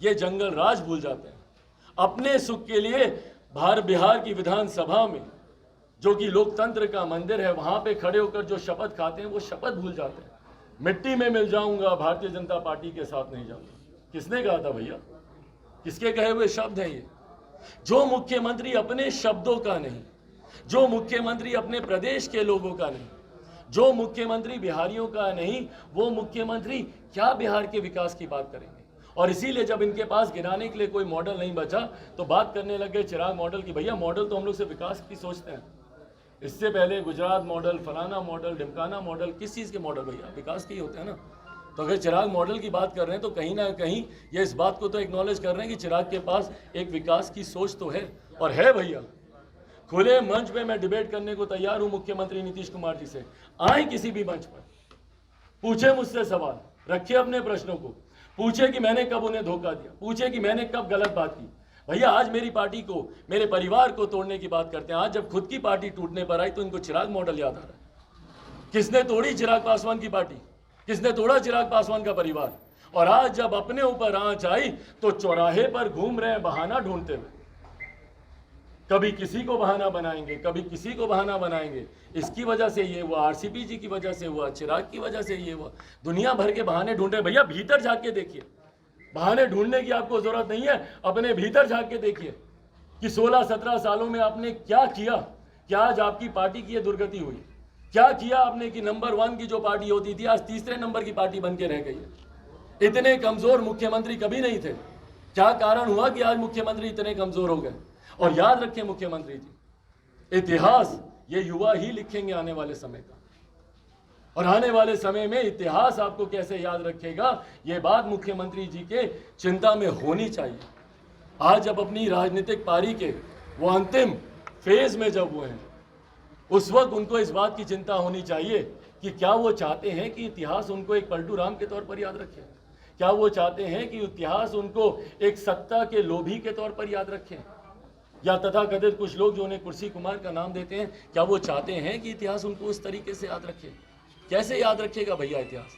ये जंगल राज भूल जाते हैं। अपने सुख के लिए बिहार की विधानसभा में, जो कि लोकतंत्र का मंदिर है, वहां पे खड़े होकर जो शपथ खाते हैं वो शपथ भूल जाते हैं। मिट्टी में मिल जाऊंगा, भारतीय जनता पार्टी के साथ नहीं जाऊंगा। किसने कहा था भैया? किसके कहे हुए शब्द हैं ये? जो मुख्यमंत्री अपने शब्दों का नहीं, जो मुख्यमंत्री अपने प्रदेश के लोगों का नहीं, जो मुख्यमंत्री बिहारियों का नहीं, वो मुख्यमंत्री क्या बिहार के विकास की बात करेंगे? और इसीलिए जब इनके पास गिराने के लिए कोई मॉडल नहीं बचा तो बात करने लग गए चिराग मॉडल की। भैया मॉडल तो हम लोग से विकास की सोचते हैं। इससे पहले गुजरात मॉडल, फलाना मॉडल, ढिमकाना मॉडल, किस चीज़ के मॉडल भैया? विकास के ही होते हैं ना। तो अगर चिराग मॉडल की बात कर रहे हैं तो कहीं ना कहीं ये इस बात को तो एक्नॉलेज कर रहे हैं कि चिराग के पास एक विकास की सोच तो है, और है भैया। खुले मंच पे मैं डिबेट करने को तैयार हूं मुख्यमंत्री नीतीश कुमार जी से। आए किसी भी मंच पर, पूछे मुझसे सवाल, रखे अपने प्रश्नों को, पूछे कि मैंने कब उन्हें धोखा दिया, पूछे कि मैंने कब गलत बात की। भैया आज मेरी पार्टी को, मेरे परिवार को तोड़ने की बात करते हैं। आज जब खुद की पार्टी टूटने पर आई तो इनको चिराग मॉडल याद आ रहा है। किसने तोड़ी चिराग पासवान की पार्टी? किसने तोड़ा चिराग पासवान का परिवार? और आज जब अपने ऊपर आंच आई तो चौराहे पर घूम रहे हैं बहाना ढूंढते हुए। कभी किसी को बहाना बनाएंगे, कभी किसी को बहाना बनाएंगे। इसकी वजह से ये हुआ, आरसीपी जी की वजह से हुआ, चिराग की वजह से ये हुआ। दुनिया भर के बहाने ढूंढ रहे। भैया भीतर झांक के देखिए, बहाने ढूंढने की आपको जरूरत नहीं है। अपने भीतर झांक के देखिए कि 16-17 सालों में आपने क्या किया। क्या आज आपकी पार्टी की ये दुर्गति हुई? क्या किया आपने कि नंबर 1 की जो पार्टी होती थी आज तीसरे नंबर की पार्टी बन के रह गई है? इतने कमजोर मुख्यमंत्री कभी नहीं थे। क्या कारण हुआ कि आज मुख्यमंत्री इतने कमजोर हो गए? और याद रखें मुख्यमंत्री जी, इतिहास ये युवा ही लिखेंगे आने वाले समय का। और आने वाले समय में इतिहास आपको कैसे याद रखेगा, ये बात मुख्यमंत्री जी के चिंता में होनी चाहिए। आज जब अपनी राजनीतिक पारी के वो अंतिम फेज में जब वो हैं, उस वक्त उनको इस बात की चिंता होनी चाहिए कि क्या वो चाहते हैं कि इतिहास उनको एक पलटू राम के तौर पर याद रखे? क्या वो चाहते हैं कि इतिहास उनको एक सत्ता के लोभी के तौर पर याद रखें? या तथाकथित कुछ लोग जो उन्हें कुर्सी कुमार का नाम देते हैं, क्या वो चाहते हैं कि इतिहास उनको उस तरीके से याद रखे? कैसे याद रखेगा भैया इतिहास?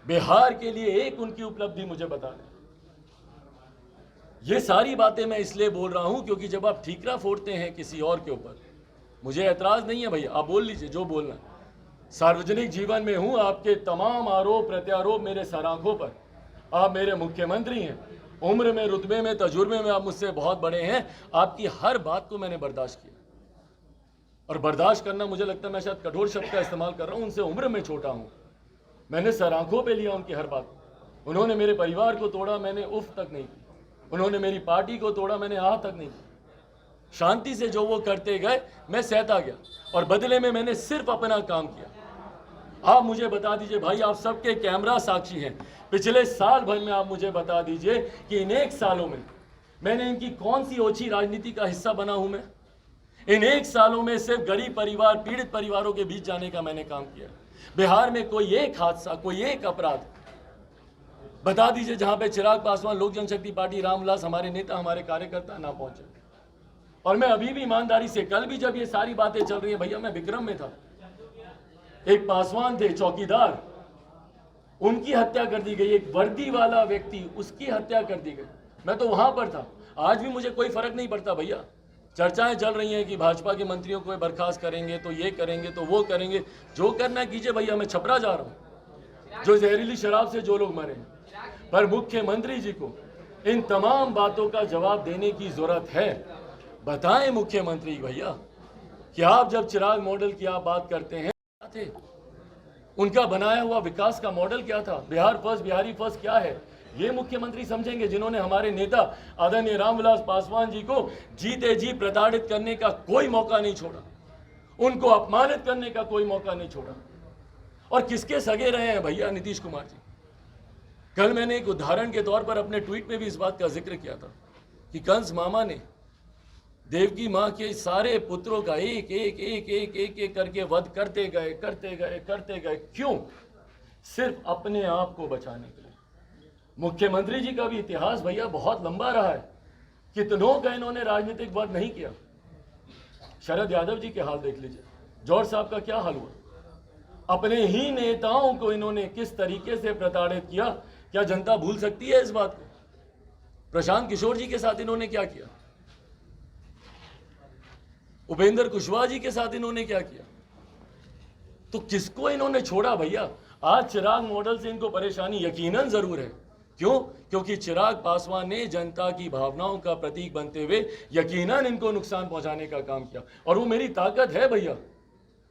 बिहार के लिए एक उनकी उपलब्धि मुझे बता दें। ये सारी बातें मैं इसलिए बोल रहा हूं क्योंकि जब आप ठीकरा फोड़ते हैं किसी और के ऊपर, मुझे ऐतराज नहीं है भैया, आप बोल लीजिए जो बोलना है। सार्वजनिक जीवन में हूं, आपके तमाम आरोप प्रत्यारोप मेरे सर आंखों पर। आप मेरे मुख्यमंत्री हैं, उम्र में, रुतबे में, तजुर्बे में आप मुझसे बहुत बड़े हैं। आपकी हर बात को मैंने बर्दाश्त किया, और बर्दाश्त करना मुझे लगता है मैं शायद कठोर शब्द का इस्तेमाल कर रहा हूं। उनसे उम्र में छोटा हूं, मैंने सर आंखों पे लिया उनकी हर बात। उन्होंने मेरे परिवार को तोड़ा, मैंने उफ तक नहीं की। उन्होंने मेरी पार्टी को तोड़ा, मैंने आह तक नहीं की। शांति से जो वो करते गए मैं सहता गया, और बदले में मैंने सिर्फ अपना काम किया। आप मुझे बता दीजिए भाई, आप सबके कैमरा साक्षी हैं, पिछले साल भर में आप मुझे बता दीजिए कि इन 1 सालों में मैंने इनकी कौन सी ओछी राजनीति का हिस्सा बना हूं मैं? इन 1 सालों में सिर्फ गरीब परिवार, पीड़ित परिवारों के बीच जाने का मैंने काम किया। बिहार में कोई एक हादसा, कोई एक अपराध बता दीजिए जहां पे चिराग पासवान, लोक जनशक्ति पार्टी, रामविलास, हमारे नेता, हमारे कार्यकर्ता ना पहुंचे। और मैं अभी भी ईमानदारी से, कल भी जब ये सारी बातें चल रही है भैया, मैं विक्रम में था। एक पासवान थे चौकीदार, उनकी हत्या कर दी गई। एक वर्दी वाला व्यक्ति, उसकी हत्या कर दी गई। मैं तो वहां पर था। आज भी मुझे कोई फर्क नहीं पड़ता भैया। चर्चाएं चल रही हैं कि भाजपा के मंत्रियों को बर्खास्त करेंगे, तो ये करेंगे, तो वो करेंगे। जो करना कीजिए भैया, मैं छपरा जा रहा हूं। जो जहरीली शराब से जो लोग मरे हैं, पर मुख्यमंत्री जी को इन तमाम बातों का जवाब देने की जरूरत है। बताएं मुख्यमंत्री भैया कि आप जब चिराग मॉडल की आप बात करते हैं, थे उनका बनाया हुआ विकास का मॉडल क्या था? बिहार फर्स्ट, बिहारी फर्स्ट क्या है? ये मुख्यमंत्री समझेंगे जिन्होंने हमारे नेता आदरणीय रामविलास पासवान जी को जीते जी प्रताड़ित करने का कोई मौका नहीं छोड़ा, उनको अपमानित करने का कोई मौका नहीं छोड़ा। और किसके सगे रहे हैं भैया नीतीश कुमार जी? कल मैंने एक उदाहरण के तौर पर अपने ट्वीट में भी इस बात का जिक्र किया था कि कंस मामा ने देवकी माँ के सारे पुत्रों का एक एक एक एक एक एक करके वध करते गए, करते गए, करते गए। क्यों? सिर्फ अपने आप को बचाने के लिए। मुख्यमंत्री जी का भी इतिहास भैया बहुत लंबा रहा है। कितनों का इन्होंने राजनीतिक वध नहीं किया। शरद यादव जी के हाल देख लीजिए, जॉर्ज साहब का क्या हाल हुआ। अपने ही नेताओं को इन्होंने किस तरीके से प्रताड़ित किया, क्या जनता भूल सकती है इस बात को? प्रशांत किशोर जी के साथ इन्होंने क्या किया? उपेंद्र कुशवाहा जी के साथ इन्होंने क्या किया? तो किसको इन्होंने छोड़ा भैया? आज चिराग मॉडल से इनको परेशानी यकीनन जरूर है। क्यों? क्योंकि चिराग पासवान ने जनता की भावनाओं का प्रतीक बनते हुए यकीनन इनको नुकसान पहुंचाने का काम किया। और वो मेरी ताकत है भैया,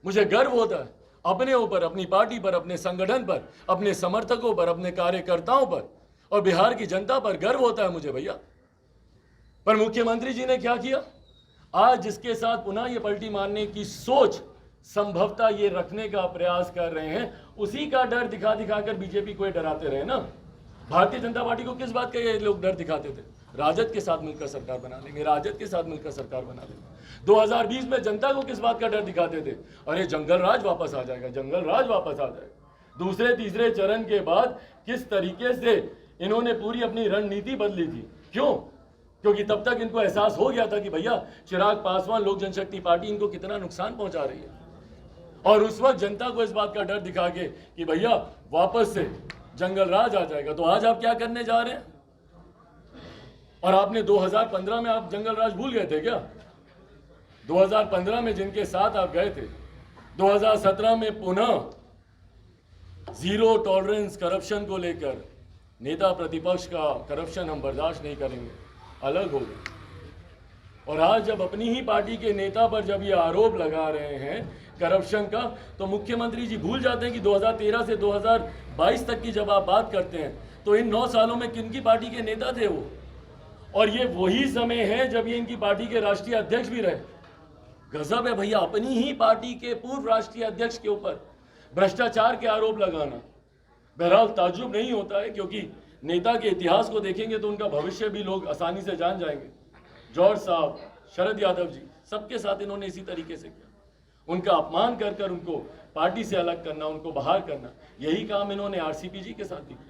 मुझे गर्व होता है अपने ऊपर, अपनी पार्टी पर, अपने संगठन पर, अपने समर्थकों पर, अपने कार्यकर्ताओं पर और बिहार की जनता पर गर्व होता है मुझे भैया। पर मुख्यमंत्री जी ने क्या किया? आज जिसके साथ पुनः ये पलटी मारने की सोच संभवतः ये रखने का प्रयास कर रहे हैं, उसी का डर दिखा दिखाकर बीजेपी को डराते रहे ना। भारतीय जनता पार्टी को किस बात का ये लोग डर दिखाते थे? राजद के साथ मिलकर सरकार बना लेंगे, राजद के साथ मिलकर सरकार बना लेंगे। 2020 में जनता को किस बात का डर दिखाते थे? अरे जंगल राज वापस आ जाएगा, जंगल राज वापस आ जाएगा। दूसरे तीसरे चरण के बाद किस तरीके से इन्होंने पूरी अपनी रणनीति बदली थी। क्यों? क्योंकि तब तक इनको एहसास हो गया था कि भैया चिराग पासवान लोक जनशक्ति पार्टी इनको कितना नुकसान पहुंचा रही है। और उस वक्त जनता को इस बात का डर दिखा के कि भैया वापस से जंगल राज आ जाएगा। तो आज आप क्या करने जा रहे हैं? और आपने 2015 में आप जंगल राज भूल गए थे क्या? 2015 में जिनके साथ आप गए थे, 2017 में पुनः जीरो टॉलरेंस करप्शन को लेकर नेता प्रतिपक्ष का करप्शन हम बर्दाश्त नहीं करेंगे, अलग हो गए। और आज जब अपनी ही पार्टी के नेता पर जब ये आरोप लगा रहे हैं करप्शन का, तो मुख्यमंत्री जी भूल जाते हैं कि 2013 से 2022 तक की जब आप बात करते हैं तो इन 9 सालों में किनकी पार्टी के नेता थे वो? और ये वही समय है जब ये इनकी पार्टी के राष्ट्रीय अध्यक्ष भी रहे। गजब है भैया, अपनी ही पार्टी के पूर्व राष्ट्रीय अध्यक्ष के ऊपर भ्रष्टाचार के आरोप लगाना। बहरहाल ताज्जुब नहीं होता है, क्योंकि नेता के इतिहास को देखेंगे तो उनका भविष्य भी लोग आसानी से जान जाएंगे। जॉर्ज साहब, शरद यादव जी, सबके साथ इन्होंने इसी तरीके से किया। उनका अपमान कर कर उनको पार्टी से अलग करना, उनको बाहर करना, यही काम इन्होंने आरसीपी जी के साथ भी किया।